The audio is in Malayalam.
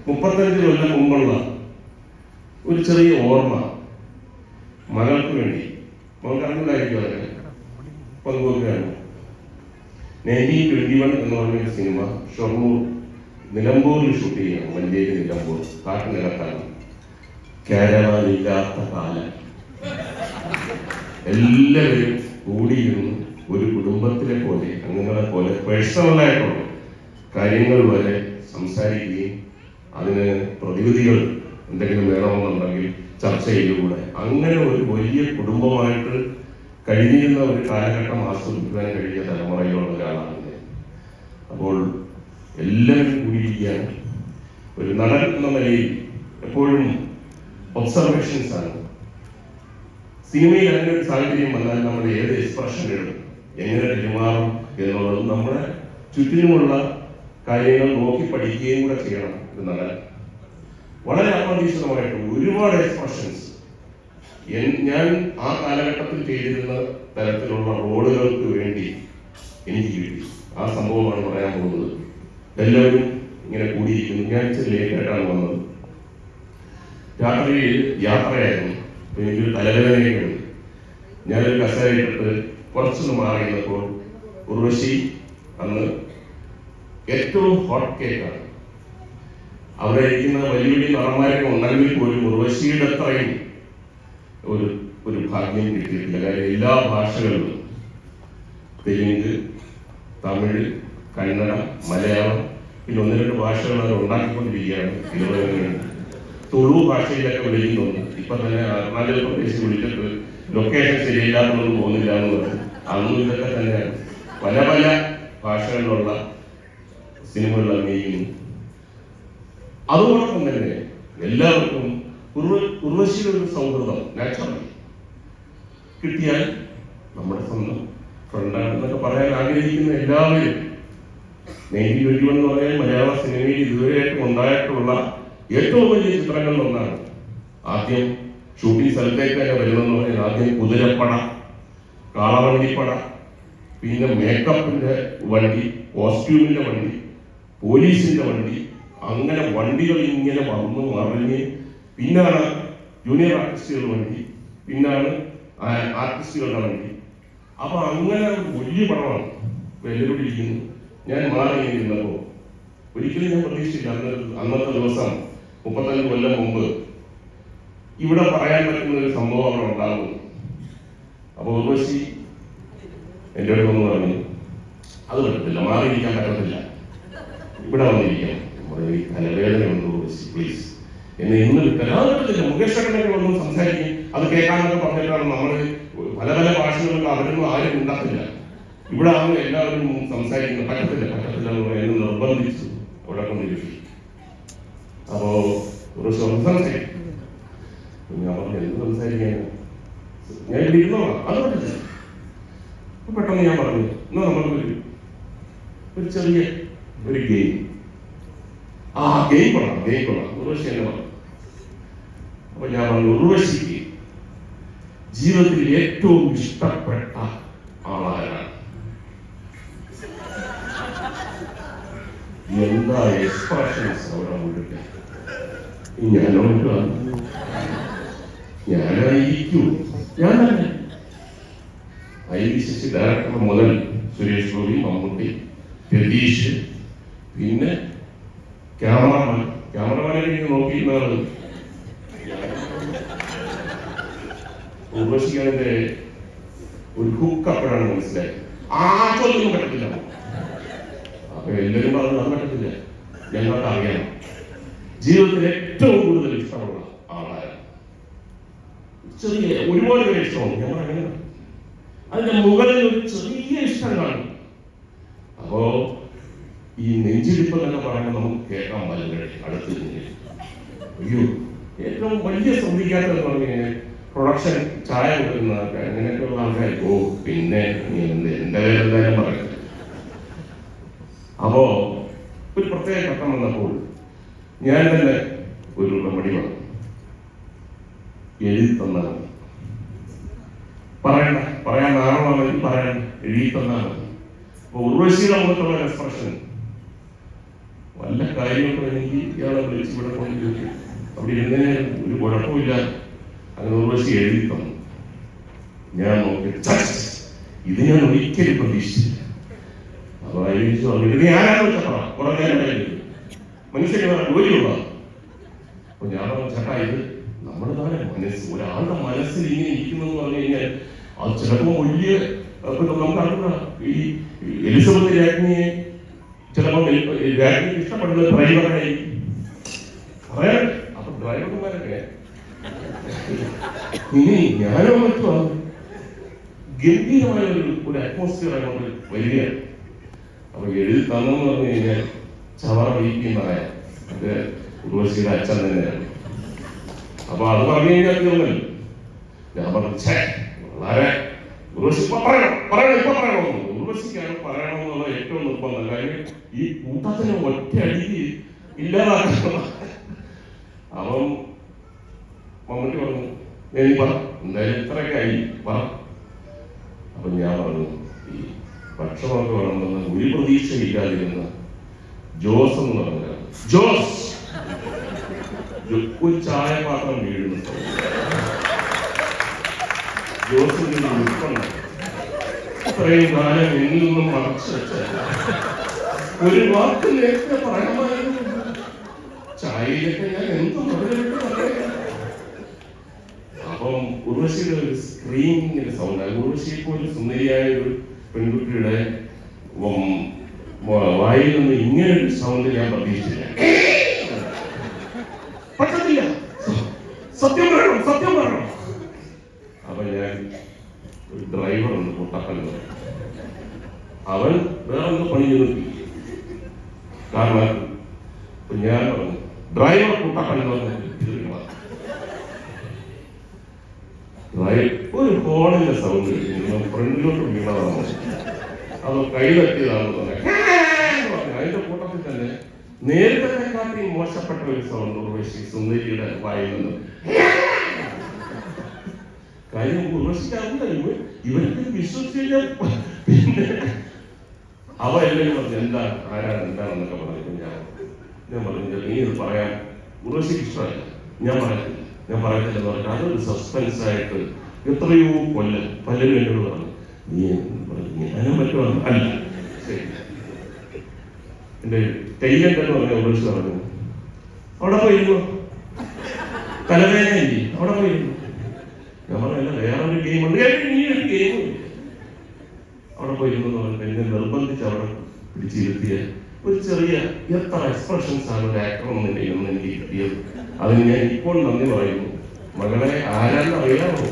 35 കൊല്ലം മുമ്പുള്ള ഒരു ചെറിയ ഓർമ്മ മകൾക്ക് വേണ്ടി, മകൾക്ക് അറിഞ്ഞില്ലായിരിക്കും അതിനെ പങ്കുവെക്കുകയാണ്. 1921 എന്ന് പറഞ്ഞൊരു സിനിമ ഷൊർണൂർ നിലമ്പൂരിൽ ഷൂട്ട് ചെയ്യണം. മഞ്ചേരി നിലമ്പൂർ കാട്ടിനികത്താണ്. കാരവാനില്ലാത്ത കാലം. എല്ലാവരും കൂടിയിരുന്നു ഒരു കുടുംബത്തിലെ പോലെ, അംഗങ്ങളെ പോലെ പേഴ്സണലായിട്ടുള്ള കാര്യങ്ങൾ വരെ സംസാരിക്കുകയും അതിന് പ്രതിവിധികൾ എന്തെങ്കിലും വേണമെന്നുണ്ടെങ്കിൽ ചർച്ച ചെയ്തുകൂടെ, അങ്ങനെ ഒരു വലിയ കുടുംബമായിട്ട് കഴിഞ്ഞിരുന്ന ഒരു കാലഘട്ടം ആസ്വദിക്കാൻ കഴിഞ്ഞ തലമുറയിലുള്ള ഒരാളാണ്. അപ്പോൾ എല്ലാവരും കൂടിയിരിക്കാൻ ഒരു നടൻ എന്ന നിലയിൽ എപ്പോഴും ഒബ്സർവേഷൻസ് ആണ്. സിനിമയിൽ അങ്ങനെ ഒരു സാഹചര്യം വന്നാൽ നമ്മൾ ഏത് എക്സ്പ്രഷനുകൾ എങ്ങനെ പെരുമാറും എന്നുള്ളത് നമ്മുടെ ചുറ്റിനുമുള്ള കാര്യങ്ങൾ നോക്കി പഠിക്കുകയും കൂടെ ചെയ്യണം. ഒരു നടൻ വളരെ അപ്രതീക്ഷിതമായിട്ട് ഒരുപാട് എക്സ്പ്രഷൻസ് ഞാൻ ആ കാലഘട്ടത്തിൽ ചെയ്തിരുന്ന തരത്തിലുള്ള റോളുകൾക്ക് വേണ്ടി എനിക്ക് കിട്ടി. ആ സംഭവമാണ് പറയാൻ പോകുന്നത്. എല്ലാവരും ഇങ്ങനെ കൂടിയിരിക്കുന്നു. ഞാൻ ഇച്ചിരി ലേറ്റായിട്ടാണ് വന്നത്. രാത്രിയിൽ യാത്രയായിരുന്നു. എനിക്കൊരു തലവേദനയൊക്കെ ഉണ്ട്. ഞാനൊരു കസേരയിട്ടിട്ട് കുറച്ചൊന്ന് മാറി നിന്നപ്പോൾ ഉർവശി അന്ന് ഏറ്റവും ഹോട്ട് കേക്കാണ്. അവിടെ ഇരിക്കുന്ന വലിയ വലിയ നടന്മാരൊക്കെ ഉണ്ടെങ്കിൽ പോലും ഉർവശിയുടെ അത്രയും ഒരു ഭാഗ്യം കിട്ടിയിട്ടില്ല. കാര്യം എല്ലാ ഭാഷകളിലും തെലുങ്ക്, തമിഴ്, കന്നഡ, മലയാളം, പിന്നെ 1-2 ഭാഷകൾ അവർ ഉണ്ടാക്കിക്കൊണ്ടിരിക്കുകയാണ്. തുളു ഭാഷയിലൊക്കെ വിളിക്കുന്നുണ്ട്. ഇപ്പൊ തന്നെ അരുണാചൽ പ്രദേശ് വിളിച്ചിട്ട് ലൊക്കേഷൻ ശരിയില്ലാത്തൊന്നും പോകുന്നില്ല എന്ന് പറഞ്ഞു. അന്നും ഇതൊക്കെ തന്നെയാണ്. പല പല ഭാഷകളിലുള്ള സിനിമകൾ അഭിനയിക്കുന്നു. അതോടൊപ്പം തന്നെ എല്ലാവർക്കും ഉർവശിയുടെ ഒരു സൗഹൃദം നാച്ചുറലി കിട്ടിയാൽ നമ്മുടെ സ്വന്തം ഫ്രണ്ടാണെന്നൊക്കെ പറയാൻ ആഗ്രഹിക്കുന്ന എല്ലാവരും 1921 എന്ന് പറഞ്ഞാൽ മലയാള സിനിമയിൽ ഇതുവരെയായിട്ടും ഉണ്ടായിട്ടുള്ള ഏറ്റവും വലിയ ചിത്രങ്ങളിൽ ഒന്നാണ്. ആദ്യം ഷൂട്ടിംഗ് സ്ഥലത്തേക്ക് തന്നെ വരുന്നെന്ന് പറഞ്ഞാൽ ആദ്യം കുതിരപ്പട, കാളവണ്ടിപ്പട, പിന്നെ മേക്കപ്പിന്റെ വണ്ടി, കോസ്റ്റ്യൂമിന്റെ വണ്ടി, പോലീസിന്റെ വണ്ടി, അങ്ങനെ വണ്ടികൾ ഇങ്ങനെ വന്നു മറിഞ്ഞ്, പിന്നാണ് ജൂനിയർ ആർട്ടിസ്റ്റുകളുടെ വണ്ടി, പിന്നാണ് ആർട്ടിസ്റ്റുകളുടെ വണ്ടി. അപ്പൊ അങ്ങനെ വലിയ പടമാണ്. എല്ലാവരും ഇരിക്കുന്നു. ഞാൻ മാറി ഇരുന്നപ്പോ ഒരിക്കലും ഞാൻ പ്രതീക്ഷിച്ചില്ല അന്നത്തെ ദിവസം 35 കൊല്ലം മുമ്പ് ഇവിടെ പറയാൻ പറ്റുന്ന ഒരു സംഭവം അവിടെ ഉണ്ടാകും. അപ്പൊ ഉർവശി എൻ്റെ അടുത്ത് ഒന്ന് പറഞ്ഞു, അത് പറ്റത്തില്ല, മാറിയിരിക്കാൻ പറ്റത്തില്ല, ഇവിടെ വന്നിരിക്കണം. തലവേദന ഉണ്ട് ഉർവശി, പ്ലീസ് എന്നെ ഇന്ന് അത് പറ്റത്തില്ല. മുകേഷ് ഒക്കെ ഒന്നും സംസാരിക്കും, അത് കേൾക്കാനൊക്കെ പറഞ്ഞിട്ടാണ് നമ്മൾ പല പല ഭാഷകളിലൊക്കെ അവരൊന്നും ആരും ഉണ്ടാക്കില്ല. ഇവിടെ ആകുമ്പോൾ എല്ലാവരും സംസാരിക്കുന്നത്. പറ്റത്തില്ല എന്ന് പറയാൻ നിർബന്ധിച്ചു അവിടെ കൊണ്ടിരിക്കും. അപ്പോ ഒരു സംസാരിക്കും. ഞാൻ പറഞ്ഞു എന്ത് സംസാരിക്കാൻ, ഞാൻ ഇവിടെ ഇരുന്നോളാം, അത് പറ്റില്ല. പെട്ടെന്ന് ഞാൻ പറഞ്ഞു, എന്നാ നമ്മൾക്ക് ഒരു ചെറിയ ഒരു ഗെയിം, ഗെയിം കൊള്ളാം ഉർവശി എന്നെ പറഞ്ഞു. അപ്പൊ ഞാൻ പറഞ്ഞു, ഉർവശിക്ക് ജീവിതത്തിൽ ഏറ്റവും ഇഷ്ടപ്പെട്ട ആളാരാണ്? എന്താ എക്സ്പ്രഷൻസ് അവിടെ മുഴുവൻ. ഞാനായിരിക്കും ഞാൻ തന്നെ. IVCC ഡയറക്ടർ മുതൽ സുരേഷ് ഗോപി, മമ്മൂട്ടി, രതീഷ്, പിന്നെ ക്യാമറമാനെ നോക്കിയിരുന്നാണ്. ഉർവശിക്കാന്റെ ഒരു ഹുക്ക് അപ്പോഴാണ് മനസ്സിലായത്. ആർക്കൊന്നും പറ്റത്തില്ല. അപ്പൊ എല്ലാവരും പറഞ്ഞു അത് പറ്റത്തില്ല, ഞങ്ങൾക്ക് അറിയാം. ജീവിതത്തിൽ ഏറ്റവും കൂടുതൽ ഇഷ്ടമുള്ള ആളാണ്. ചെറിയ ഒരുപാട് പേര് ഇഷ്ടമാണ്. ഞാൻ അങ്ങനെ അതിന്റെ മുകളിൽ ഒരു ചെറിയ ഇഷ്ടം കാണും. അപ്പോ ഈ നെഞ്ചിടിപ്പ് എന്നൊക്കെ പറയുമ്പോൾ നമുക്ക് കേൾക്കാൻ പറ്റില്ല. അടുത്ത് അയ്യോ ഏറ്റവും വലിയ ശ്രദ്ധിക്കാത്തതെന്ന് പറഞ്ഞു കഴിഞ്ഞാൽ പ്രൊഡക്ഷൻ ചായ കൊടുക്കുന്ന ആൾക്കാർ, അങ്ങനെയൊക്കെയുള്ള ആൾക്കാർ. പിന്നെ എന്റെ പേരെന്തായാലും പറയും. അപ്പോ ഒരു പ്രത്യേക ഘട്ടം വന്നപ്പോൾ ഞാൻ തന്നെ ഒരു റെമഡി പറഞ്ഞു, എഴുതി തന്നാൽ പറയാൻ നാളെ പറയാൻ എഴുതി തന്നാൽ മതി. അപ്പൊ ഉർവശിയുടെ മുഖത്തുള്ള എക്സ്പ്രഷൻ വല്ല കാര്യമൊക്കെ എനിക്ക് ഇയാളെ വിളിച്ച് ഇവിടെ കൊണ്ട് അവിടെ ഇരുന്നതിന് ഒരു കുഴപ്പമില്ല. അങ്ങനെ ഉർവശി എഴുതി തന്നു. ഞാൻ നോക്കി ഇത് ഞാൻ ഒരിക്കലും പ്രതീക്ഷിച്ചില്ല. അപ്പൊ ഇത് ആരാന്ന് വെച്ചാ കുറെ നേരം മനുഷ്യന് ജോലിയുള്ള. അപ്പൊ ഞാൻ പറഞ്ഞു ചേട്ടാ ഇത് നമ്മുടെ നാളെ മനസ്സ് ഒരാളുടെ മനസ്സിൽ ഇങ്ങനെ ഇരിക്കുന്നെന്ന് പറഞ്ഞു കഴിഞ്ഞാൽ അത് ചിലപ്പോ വലിയ നമുക്ക് ഈ എലിസബത്ത് രാജ്ഞിയെ ചിലപ്പോ രാജ്ഞിക്ക് ഇഷ്ടപ്പെടുന്നത് ഡ്രൈവറായി പറയാൻ. അപ്പൊ ഡ്രൈവർമാരൊക്കെ ഇനി ഞാനോ മറ്റോ ഗംഭീരമായ ഒരു അറ്റ്മോസ്ഫിയർ അങ്ങോട്ട് വരികയാണ്. അപ്പൊ എഴുതി തന്നെന്ന് പറഞ്ഞു കഴിഞ്ഞാൽ ചവറ വീക്കുന്നതായ അത് ഉർവശിയുടെ അച്ഛൻ തന്നെയാണ്. അപ്പൊ അത് പറഞ്ഞു കഴിഞ്ഞാൽ തീർന്നല്ലോ. ഞാൻ പറഞ്ഞു വളരെ ഉർവശി ഇപ്പൊ പറയണം ഉർവശിക്കാണ് പറയണമെന്നുള്ള ഏറ്റവും നിർബന്ധം. കാര്യം ഈ കൂട്ടത്തിന് ഒറ്റ അടിക്ക് ഇല്ലാതാക്കണം. അവൻ മമ്മൂട്ടി പറഞ്ഞു ഞാൻ പറ എന്തായാലും ഇത്രയൊക്കെ ആയി പറ. അപ്പൊ ഞാൻ പറഞ്ഞു ഈ ഭക്ഷണമൊക്കെ വേണമെന്ന് ഒരു പ്രതീക്ഷയില്ലാതിരുന്ന ജോസ് എന്ന് പറഞ്ഞ ജോസ് ഒരു ചായ പാത്രം വീഴുന്നു. ജോസിന്റെ ഉൾക്കൊണ്ട ഇത്രയും കാലം എന്നിൽ നിന്നും മറച്ചു വെച്ച ഒരു വാക്ക് നേരത്തെ പറയണമായിരുന്നു. ചായയിലൊക്കെ ഞാൻ എന്തും മറുപടി പറയാം. അപ്പം ഉർവശിയുടെ ഒരു സ്ക്രീനിങ്ങിന്റെ സൗണ്ട്, ഉർവശിയെ പോലെ സുന്ദരിയായ ഒരു പെൺകുട്ടിയുടെ വായിൽ നിന്ന് ഇങ്ങനെ ഒരു സൗണ്ട് ഞാൻ പ്രതീക്ഷിച്ചില്ല. പറ്റത്തില്ല, സത്യം പറയണം. അപ്പൊ ഞാൻ ഒരു ഡ്രൈവർ ഉണ്ട് കൂട്ടപ്പൻ, അവൻ വേറൊന്ന് പണി നിർത്തി. കാരണം ഞാൻ പറഞ്ഞു ഡ്രൈവർ കൂട്ടപ്പൻ എന്ന് പറഞ്ഞു ഒരു ഹോണിന്റെ സൗണ്ട് ഫ്രണ്ടിലോട്ട് വീണതാണ്. അത് കൈതട്ടിയതാണെന്ന് പറഞ്ഞു. അതിന്റെ കൂട്ടത്തിൽ തന്നെ നേരത്തെക്കാട്ടി മോശപ്പെട്ട ഒരു സൗണ്ട് ഉർവശി സുന്ദരിയുടെ വായിൽ നിന്ന്. കാര്യം ഉർവശിക്കാറില്ല, ഇവർക്ക് വിശ്വസിച്ച പിന്നെ അവ എല്ലാവരും പറഞ്ഞു എന്താണെന്നൊക്കെ പറഞ്ഞു. ഞാൻ പറഞ്ഞു നീ ഇത് പറയാൻ ഉർവശിക്ക് ഇഷ്ടമല്ല, ഞാൻ പറയത്തില്ലെന്ന് പറഞ്ഞു. അതൊരു സസ്പെൻസ് ആയിട്ട് എത്രയോ കൊല്ലം പലരും എന്നോട് പറഞ്ഞു നീ ഞാനും മറ്റു അല്ല. ശരി, എന്റെ കയ്യിലെന്ന് പറഞ്ഞ ഉർവശി പറഞ്ഞു അവിടെ പോയിരുന്നു തലവേദനയില്ലേ അവിടെ പോയിരുന്നു. ഞാൻ പറഞ്ഞല്ല വേറൊരു ഗെയിമുണ്ട്, നീ ഒരു ഗെയിമും ഇല്ല അവിടെ പോയിരുന്നു എന്ന് പറഞ്ഞിട്ട് എന്നെ നിർബന്ധിച്ച് അവിടെ പിടിച്ചിരുത്തിയ ഒരു ചെറിയ എത്ര എക്സ്പ്രഷൻസ് ആണ് ഒരു ആക്ടർ എന്നുണ്ടെങ്കിൽ എനിക്ക് കിട്ടിയത്. അതിന് ഞാൻ ഇപ്പോൾ നന്ദി പറയുന്നു. മകളെ ആരാന്ന് അറിയാമോ?